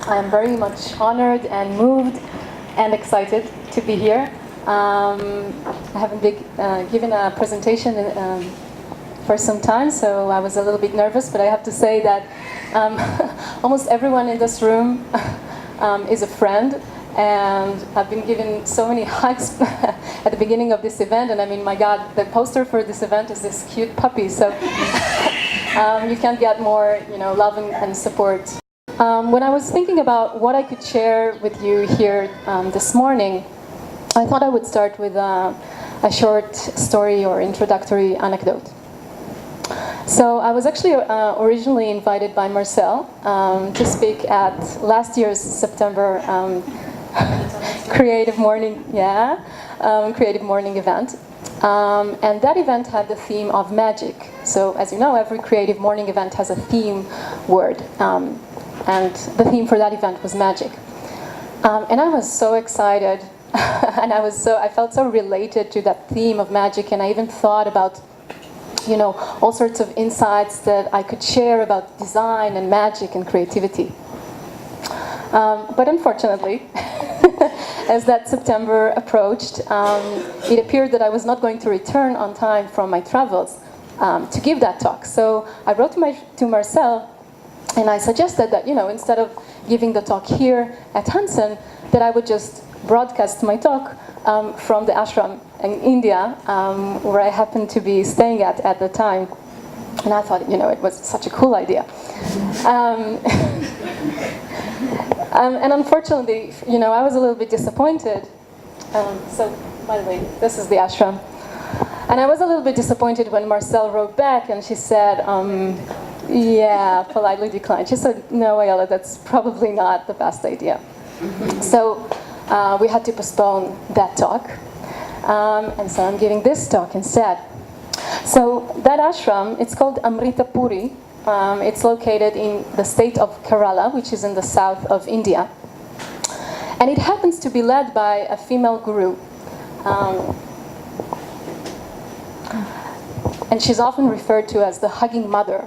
I'm very much honored and moved and excited to be here. I haven't given a presentation for some time, so I was a little bit nervous, but I have to say that almost everyone in this room is a friend, and I've been given so many hugs at the beginning of this event, and I mean, my God, the poster for this event is this cute puppy, so you can't get more, love and support. When I was thinking about what I could share with you here this morning, I thought I would start with a short story or introductory anecdote. So I was actually originally invited by Marcel to speak at last year's September Creative Morning event. And that event had the theme of magic. So as you know, every Creative Morning event has a theme word. And the theme for that event was magic. And I was so excited. And I felt so related to that theme of magic, and I even thought about, all sorts of insights that I could share about design and magic and creativity. But unfortunately, as that September approached, it appeared that I was not going to return on time from my travels to give that talk. So I wrote to Marcel, and I suggested that, instead of giving the talk here at Hansen, that I would just broadcast my talk from the ashram in India, where I happened to be staying at the time. And I thought, it was such a cool idea. And unfortunately, I was a little bit disappointed. So, by the way, this is the ashram. And I was a little bit disappointed when Marcel wrote back, and she said, yeah, politely declined. She said, no, ayelet, that's probably not the best idea. So we had to postpone that talk. And so I'm giving this talk instead. So that ashram, it's called Amrita Puri. It's located in the state of Kerala, which is in the south of India. And it happens to be led by a female guru. And she's often referred to as the hugging mother.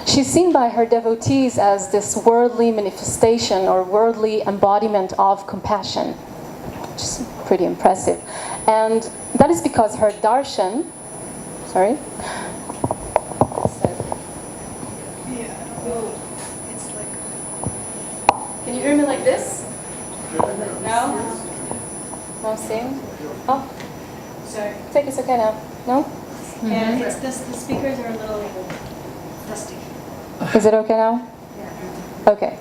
She's seen by her devotees as this worldly manifestation or worldly embodiment of compassion, which is pretty impressive. And that is because her darshan, Can you hear me like this? No? No seeing? Oh, sorry. It's okay now. No? Yeah, it's the speakers are a little dusty. Is it okay now? Yeah. Okay.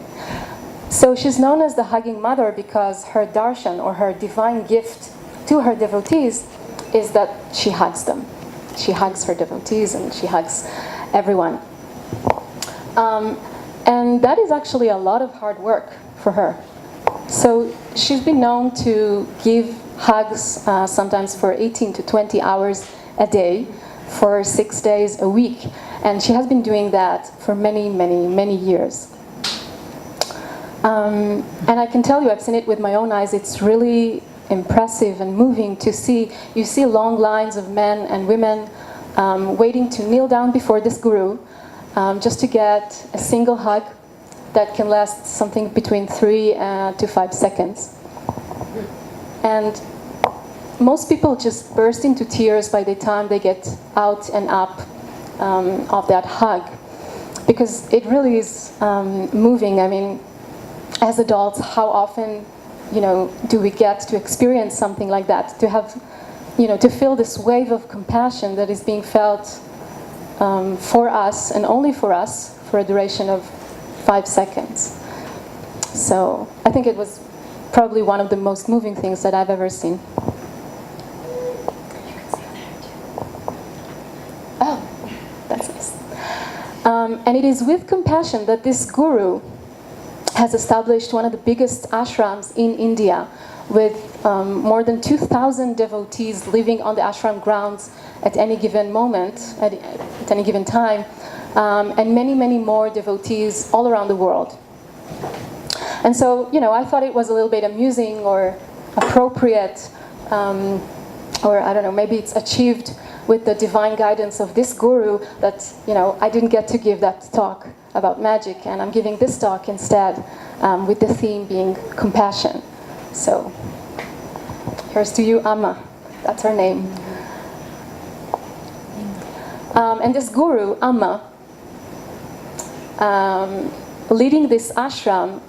So she's known as the hugging mother because her darshan, or her divine gift to her devotees, is that she hugs them. She hugs her devotees and she hugs everyone. And that is actually a lot of hard work for her. So she's been known to give hugs sometimes for 18 to 20 hours a day for 6 days a week. And she has been doing that for many, many, many years. And I can tell you, I've seen it with my own eyes, it's really impressive and moving to see. You see long lines of men and women waiting to kneel down before this guru just to get a single hug that can last something between 3 to 5 seconds. And most people just burst into tears by the time they get out and up of that hug, because it really is moving. I mean, as adults, how often, do we get to experience something like that? To have, to feel this wave of compassion that is being felt for us and only for us for a duration of 5 seconds. So I think it was probably one of the most moving things that I've ever seen. Oh, that's nice. And it is with compassion that this guru has established one of the biggest ashrams in India, with more than 2,000 devotees living on the ashram grounds at any given moment, at any given time, and many, many more devotees all around the world. And so, I thought it was a little bit amusing or appropriate, or I don't know, maybe it's achieved with the divine guidance of this guru that, I didn't get to give that talk about magic, and I'm giving this talk instead, with the theme being compassion. So, here's to you, Amma. That's her name. And this guru, Amma, leading this ashram,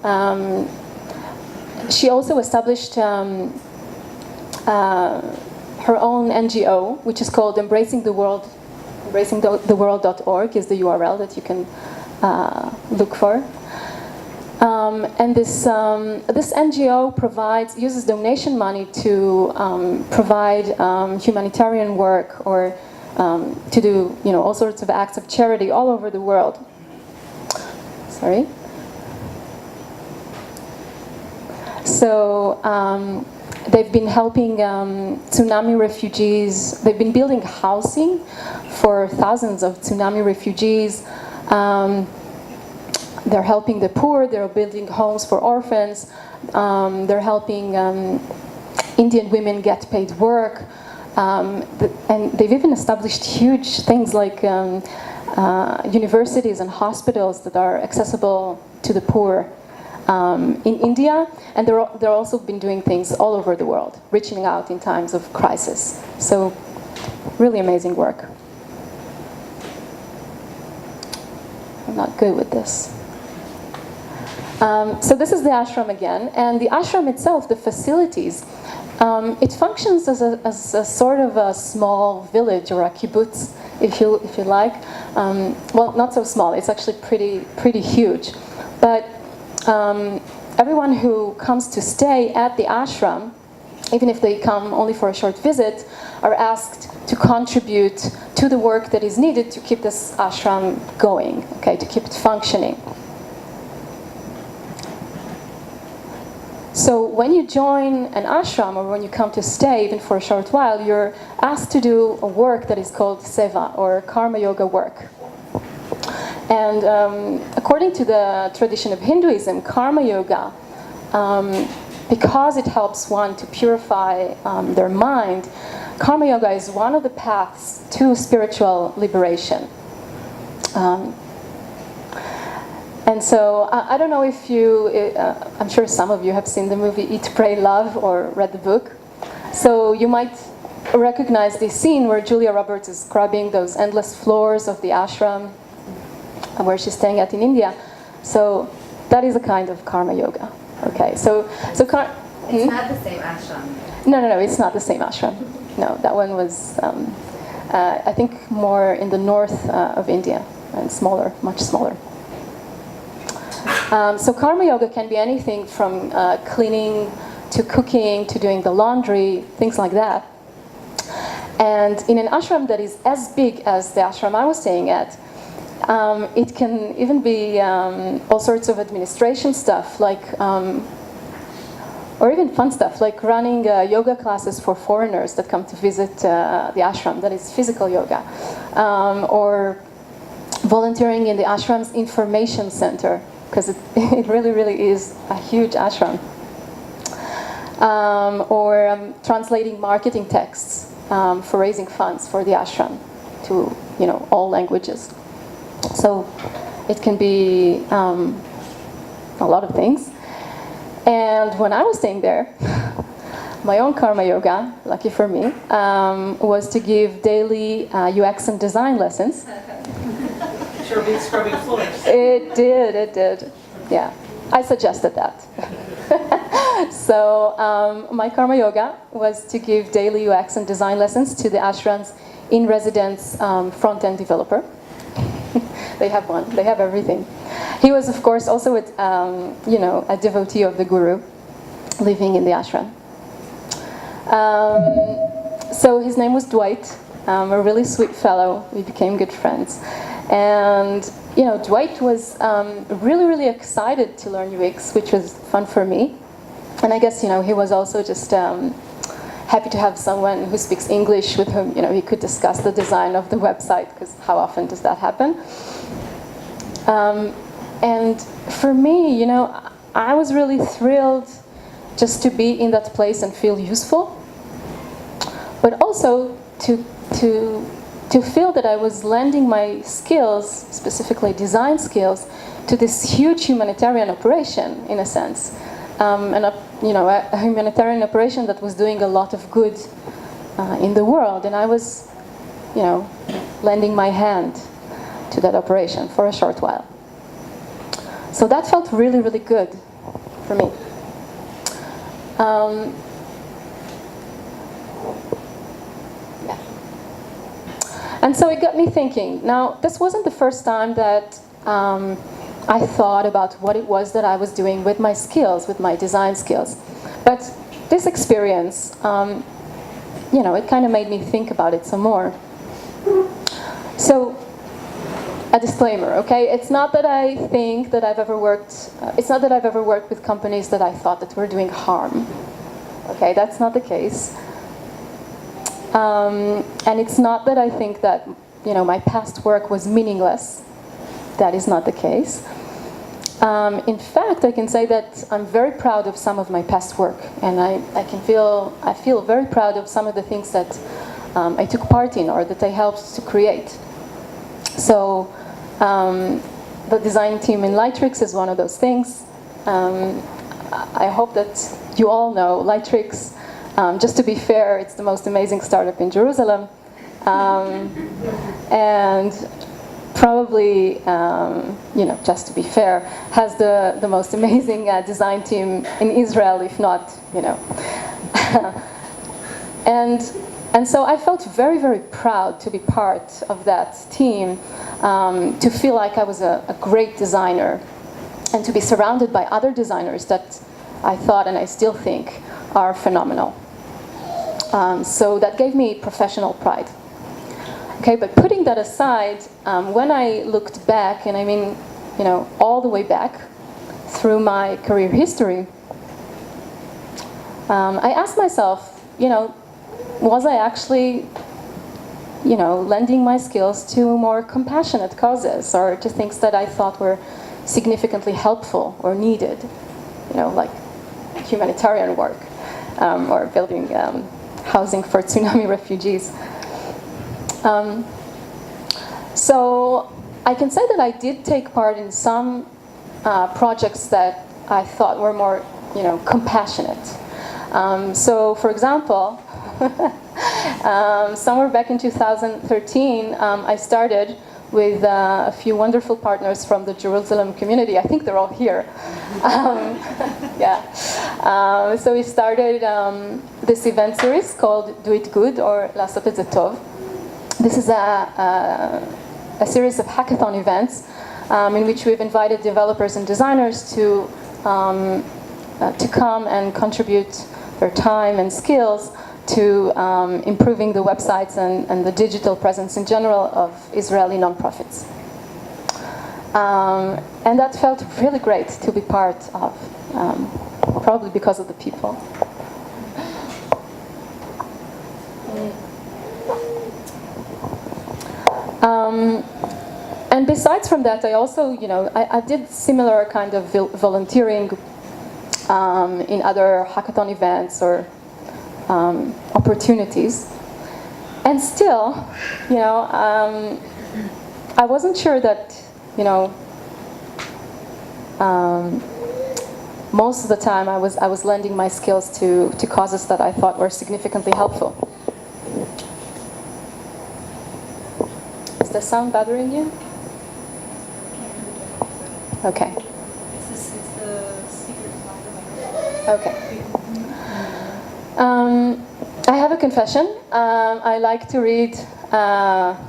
she also established her own NGO, which is called Embracing the World. Embracingtheworld.org is the URL that you can look for. And this NGO uses donation money to provide humanitarian work or to do all sorts of acts of charity all over the world. Sorry. So they've been helping tsunami refugees. They've been building housing for thousands of tsunami refugees. They're helping the poor. They're building homes for orphans. They're helping Indian women get paid work. And they've even established huge things like universities and hospitals that are accessible to the poor in India. And they're also been doing things all over the world, reaching out in times of crisis. So, really amazing work. I'm not good with this. So this is the ashram again, and the ashram itself, the facilities, it functions as a sort of a small village or a kibbutz, if you like. Well, not so small. It's actually pretty huge. But everyone who comes to stay at the ashram, even if they come only for a short visit, are asked to contribute to the work that is needed to keep this ashram going, okay, to keep it functioning. So when you join an ashram or when you come to stay, even for a short while, you're asked to do a work that is called seva, or karma yoga work. And according to the tradition of Hinduism, karma yoga, because it helps one to purify their mind, karma yoga is one of the paths to spiritual liberation. And so, I don't know if I'm sure some of you have seen the movie Eat, Pray, Love, or read the book. So you might recognize this scene where Julia Roberts is scrubbing those endless floors of the ashram where she's staying at in India. So that is a kind of karma yoga. Okay, so It's not the same ashram. No, it's not the same ashram. No, that one was, I think, more in the north of India, and smaller, much smaller. So karma yoga can be anything from cleaning to cooking to doing the laundry, things like that. And in an ashram that is as big as the ashram I was staying at, it can even be all sorts of administration stuff, like, or even fun stuff, like running yoga classes for foreigners that come to visit the ashram, that is physical yoga, or volunteering in the ashram's information center, because it really is a huge ashram. Or translating marketing texts for raising funds for the ashram to, all languages. So it can be a lot of things. And when I was staying there, my own karma yoga, lucky for me, was to give daily UX and design lessons. Sure beats scrubbing floors. It did. Yeah, I suggested that. So my karma yoga was to give daily UX and design lessons to the ashram's in-residence front-end developer. They have one. They have everything. He was, of course, also a devotee of the guru, living in the ashram. So his name was Dwight, a really sweet fellow. We became good friends. And, Dwight was really excited to learn UX, which was fun for me. And I guess, he was also just happy to have someone who speaks English with whom, he could discuss the design of the website, because how often does that happen? And for me, I was really thrilled just to be in that place and feel useful, but also to to feel that I was lending my skills, specifically design skills, to this huge humanitarian operation, in a sense, a humanitarian operation that was doing a lot of good in the world, and I was, lending my hand to that operation for a short while. So that felt really, really good for me. And so it got me thinking. Now, this wasn't the first time that I thought about what it was that I was doing with my skills, with my design skills. But this experience, it kind of made me think about it some more. So, a disclaimer, okay? It's not that I think that I've ever worked, it's not that I've ever worked with companies that I thought that were doing harm. Okay, that's not the case. And it's not that I think that, my past work was meaningless. That is not the case. In fact, I can say that I'm very proud of some of my past work, and I feel very proud of some of the things that I took part in or that I helped to create. So, the design team in Lightrix is one of those things. I hope that you all know Lightrix. Just to be fair, it's the most amazing startup in Jerusalem. And probably, just to be fair, has the most amazing design team in Israel, if not, And so I felt very, very proud to be part of that team, to feel like I was a great designer, and to be surrounded by other designers that I thought, and I still think, are phenomenal. So that gave me professional pride. Okay, but putting that aside, when I looked back, and I mean, all the way back through my career history, I asked myself, was I actually, lending my skills to more compassionate causes, or to things that I thought were significantly helpful or needed, like humanitarian work, or building housing for tsunami refugees. So I can say that I did take part in some projects that I thought were more, compassionate. So, for example, somewhere back in 2013, I started with a few wonderful partners from the Jerusalem community. I think they're all here. So we started this event series called Do It Good, or Lasot Et Ze Tov. This is a series of hackathon events in which we've invited developers and designers to come and contribute their time and skills to improving the websites and the digital presence in general of Israeli nonprofits. And that felt really great to be part of, probably because of the people. And besides from that, I also, I did similar kind of volunteering in other hackathon events or opportunities. And still, I wasn't sure that, most of the time I was lending my skills to causes that I thought were significantly helpful. Is the sound bothering you? Okay. It's the speaker talking. Okay. I have a confession. I like to read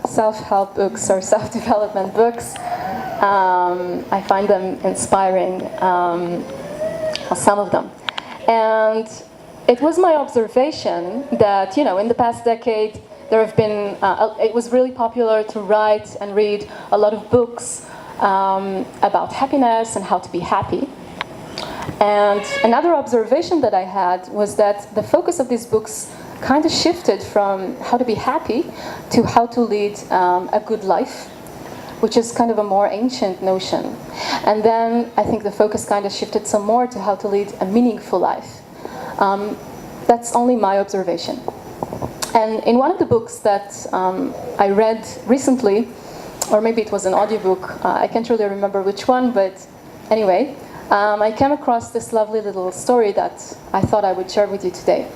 self-help books or self-development books. I find them inspiring, some of them. And it was my observation that, in the past decade, there have been, it was really popular to write and read a lot of books about happiness and how to be happy. And another observation that I had was that the focus of these books kind of shifted from how to be happy to how to lead a good life, which is kind of a more ancient notion. And then I think the focus kind of shifted some more to how to lead a meaningful life. That's only my observation. And in one of the books that I read recently, or maybe it was an audiobook, I can't really remember which one, but anyway, I came across this lovely little story that I thought I would share with you today.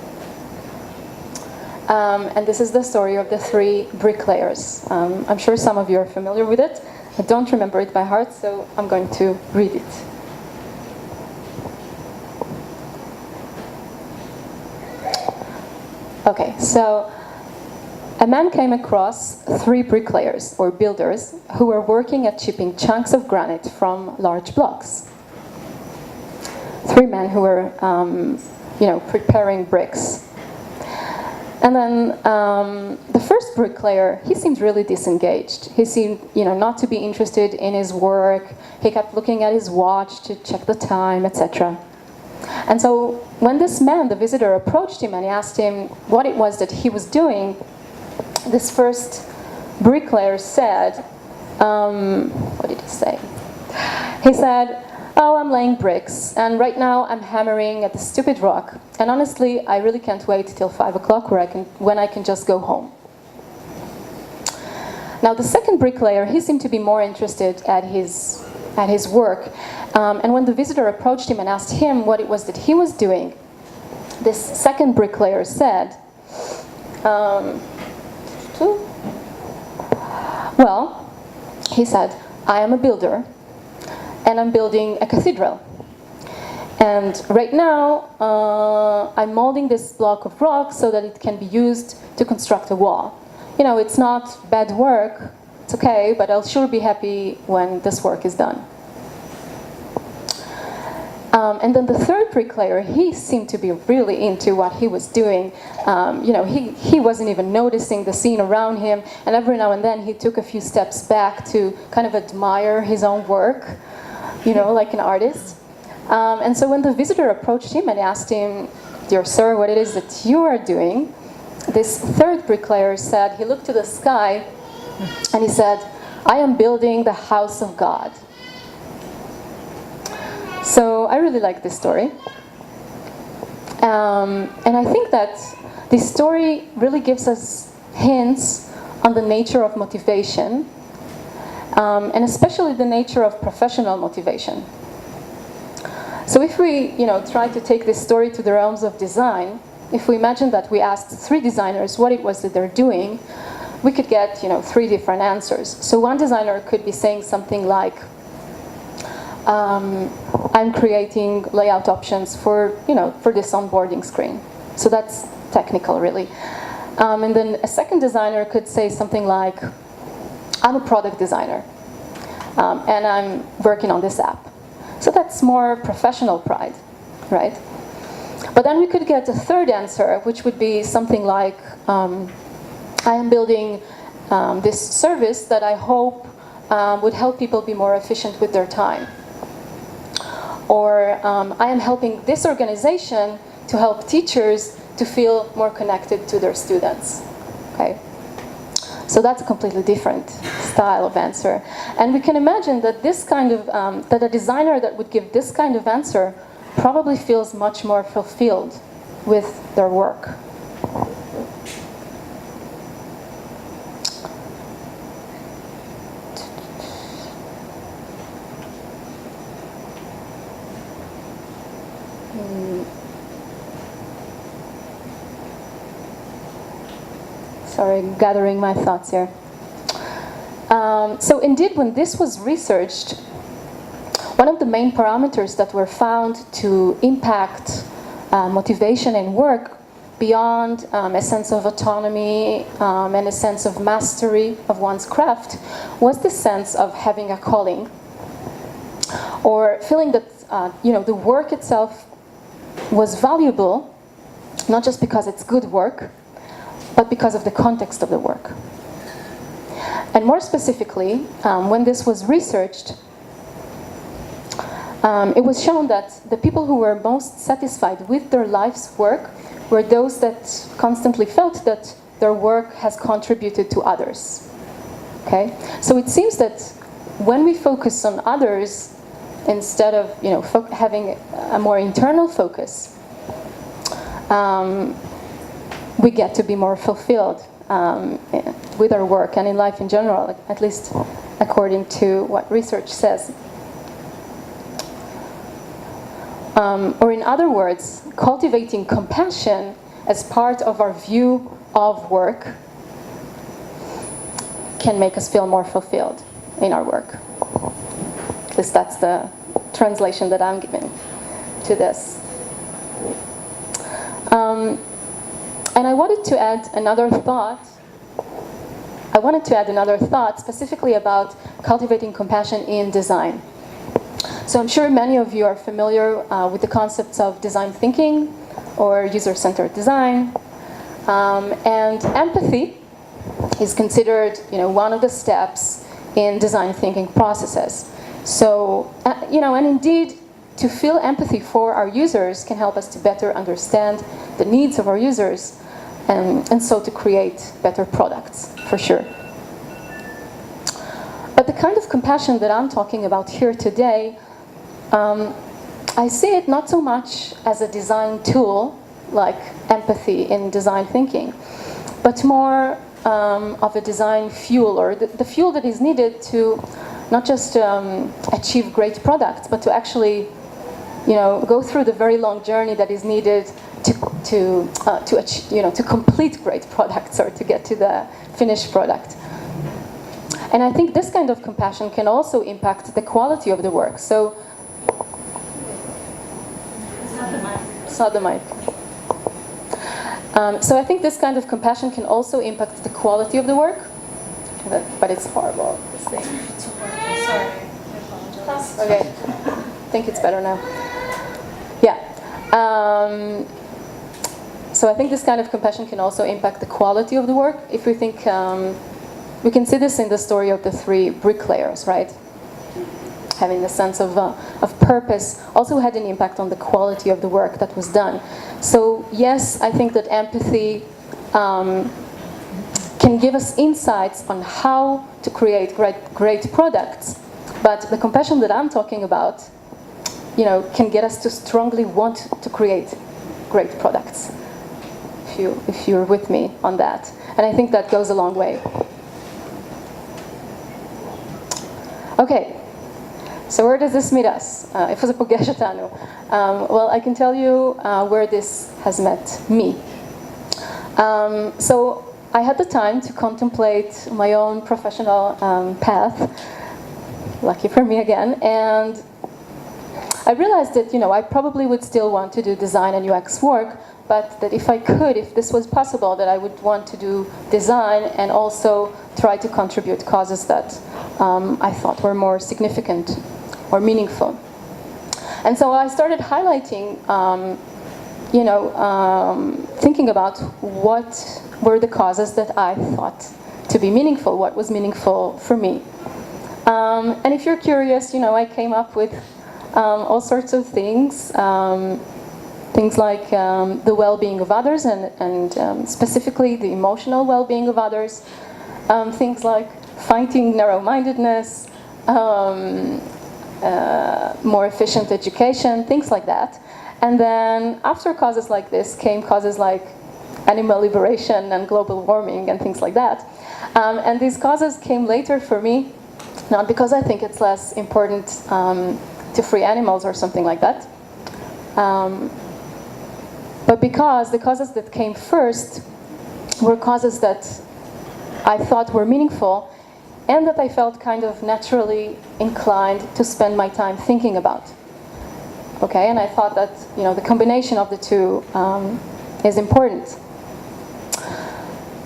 And this is the story of the three bricklayers. I'm sure some of you are familiar with it. I don't remember it by heart, so I'm going to read it. Okay, so a man came across three bricklayers, or builders, who were working at chipping chunks of granite from large blocks. Three men who were, preparing bricks. And then the first bricklayer, he seemed really disengaged. He seemed, not to be interested in his work. He kept looking at his watch to check the time, etc. And so when this man, the visitor, approached him and he asked him what it was that he was doing, this first bricklayer said, what did he say? He said, "Oh, I'm laying bricks, and right now I'm hammering at the stupid rock. And honestly, I really can't wait till 5 o'clock when I can just go home." Now, the second bricklayer, he seemed to be more interested at his work. And when the visitor approached him and asked him what it was that he was doing, this second bricklayer said, well, he said, "I am a builder, and I'm building a cathedral. And right now, I'm molding this block of rock so that it can be used to construct a wall. It's not bad work, it's okay, but I'll sure be happy when this work is done." And then the third bricklayer, he seemed to be really into what he was doing. He wasn't even noticing the scene around him, and every now and then he took a few steps back to kind of admire his own work, like an artist. And so when the visitor approached him and asked him, "Dear sir, what it is that you are doing?" this third bricklayer said, he looked to the sky and he said, "I am building the house of God." So I really like this story. And I think that this story really gives us hints on the nature of motivation, and especially the nature of professional motivation. So if we, try to take this story to the realms of design, if we imagine that we asked three designers what it was that they're doing, we could get, three different answers. So one designer could be saying something like, "I'm creating layout options for this onboarding screen." So that's technical, really. And then a second designer could say something like, "I'm a product designer, and I'm working on this app." So that's more professional pride, right? But then we could get a third answer, which would be something like, "I am building this service that I hope would help people be more efficient with their time." Or, "I am helping this organization to help teachers to feel more connected to their students." Okay? So that's a completely different style of answer. And we can imagine that this kind of, that a designer that would give this kind of answer probably feels much more fulfilled with their work. Sorry, gathering my thoughts here. So indeed, when this was researched, one of the main parameters that were found to impact motivation in work beyond a sense of autonomy and a sense of mastery of one's craft was the sense of having a calling, or feeling that the work itself was valuable, not just because it's good work, but because of the context of the work. And more specifically, when this was researched, it was shown that the people who were most satisfied with their life's work were those that constantly felt that their work has contributed to others. Okay? So it seems that when we focus on others, instead of having a more internal focus, we get to be more fulfilled with our work and in life in general, at least according to what research says. Or in other words, cultivating compassion as part of our view of work can make us feel more fulfilled in our work. At least that's the translation that I'm giving to this. And I wanted to add another thought. Specifically about cultivating compassion in design. So I'm sure many of you are familiar with the concepts of design thinking or user-centered design. And empathy is considered, one of the steps in design thinking processes. So, and indeed, to feel empathy for our users can help us to better understand the needs of our users and so to create better products, for sure. But the kind of compassion that I'm talking about here today, I see it not so much as a design tool, like empathy in design thinking, but more of a design fuel, or the fuel that is needed to not just achieve great products, but to actually, go through the very long journey that is needed to complete great products or to get to the finished product. And I think this kind of compassion can also impact the quality of the work. So, it's not the mic. So I think this kind of compassion can also impact the quality of the work. But it's horrible, this thing. Sorry, I apologize. Okay, I think it's better now. Yeah. So I think this kind of compassion can also impact the quality of the work. If we think, we can see this in the story of the 3 bricklayers, right? Having the sense of purpose also had an impact on the quality of the work that was done. So yes, I think that empathy can give us insights on how to create great products. But the compassion that I'm talking about, can get us to strongly want to create great products. If you're with me on that. And I think that goes a long way. Okay. So where does this meet us? איפה זה פוגש אותנו? Well, I can tell you where this has met me. So I had the time to contemplate my own professional path, lucky for me again, and I realized that, I probably would still want to do design and UX work, but that if this was possible, that I would want to do design and also try to contribute causes that I thought were more significant or meaningful. And so I started highlighting, thinking about what were the causes that I thought to be meaningful, what was meaningful for me. And if you're curious, I came up with all sorts of things, things like the well-being of others and specifically the emotional well-being of others, things like fighting narrow-mindedness, more efficient education, things like that. And then after causes like this came causes like animal liberation and global warming and things like that. And these causes came later for me, not because I think it's less important to free animals or something like that, but because the causes that came first were causes that I thought were meaningful and that I felt kind of naturally inclined to spend my time thinking about. Okay, and I thought that, the combination of the two is important.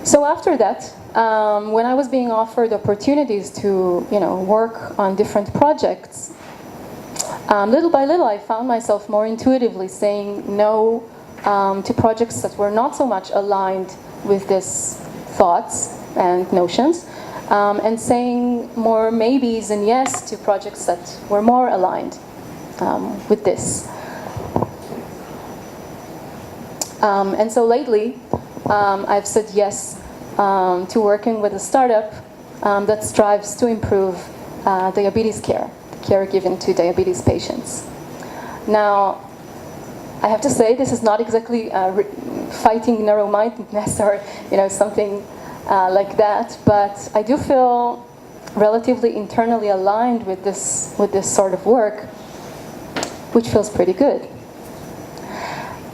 So after that, when I was being offered opportunities to, work on different projects, little by little I found myself more intuitively saying no to projects that were not so much aligned with these thoughts and notions, and saying more maybes and yes to projects that were more aligned with this. And so lately, I've said yes to working with a startup that strives to improve diabetes care given to diabetes patients. Now, I have to say this is not exactly fighting narrow-mindedness or something like that, but I do feel relatively internally aligned with this sort of work, which feels pretty good.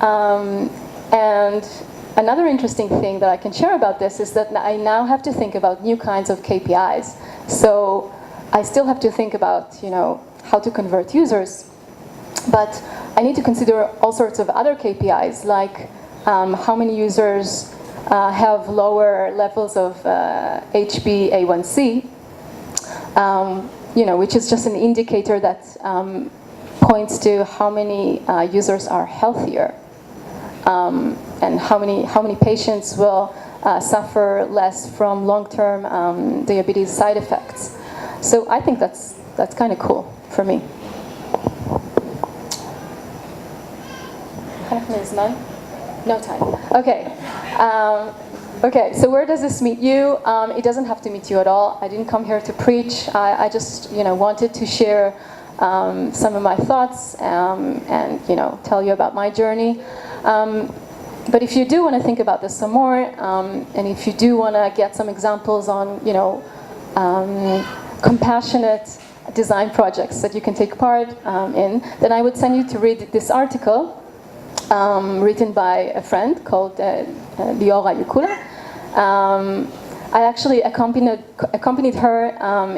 And another interesting thing that I can share about this is that I now have to think about new kinds of KPIs. So I still have to think about how to convert users, but I need to consider all sorts of other KPIs, like how many users have lower levels of HbA1c, which is just an indicator that points to how many users are healthier, and how many patients will suffer less from long-term diabetes side effects. So I think that's kind of cool for me. No time. Okay. Okay, so where does this meet you? It doesn't have to meet you at all. I didn't come here to preach. I just, wanted to share some of my thoughts and, tell you about my journey. But if you do want to think about this some more, and if you do want to get some examples on, compassionate design projects that you can take part in, then I would send you to read this article written by a friend called Liora Yukula. I actually accompanied her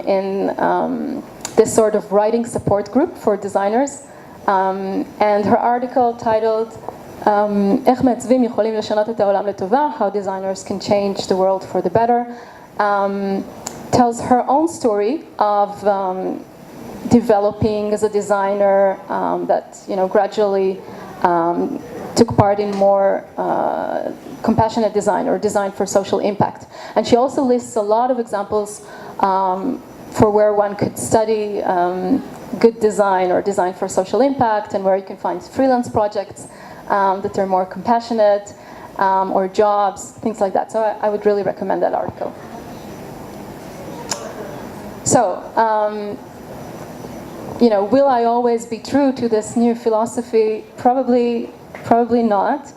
in this sort of writing support group for designers, and her article titled איך מעצבים יכולים לשנות את העולם לטובה, how designers can change the world for the better, tells her own story of developing as a designer that gradually took part in more compassionate design or design for social impact. And she also lists a lot of examples for where one could study good design or design for social impact, and where you can find freelance projects that are more compassionate, or jobs, things like that. So I would really recommend that article. So, will I always be true to this new philosophy? Probably not.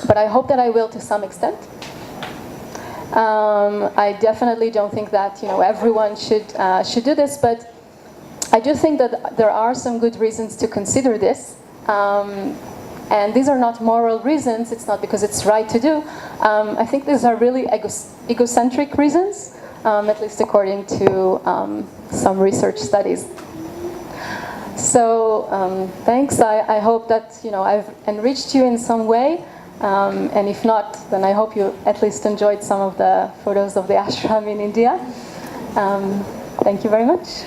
But I hope that I will to some extent. I definitely don't think that everyone should do this, but I do think that there are some good reasons to consider this. And these are not moral reasons. It's not because it's right to do. I think these are really egocentric reasons, at least according to some research studies. So thanks. I hope that I've enriched you in some way. And if not, then I hope you at least enjoyed some of the photos of the ashram in India. Thank you very much.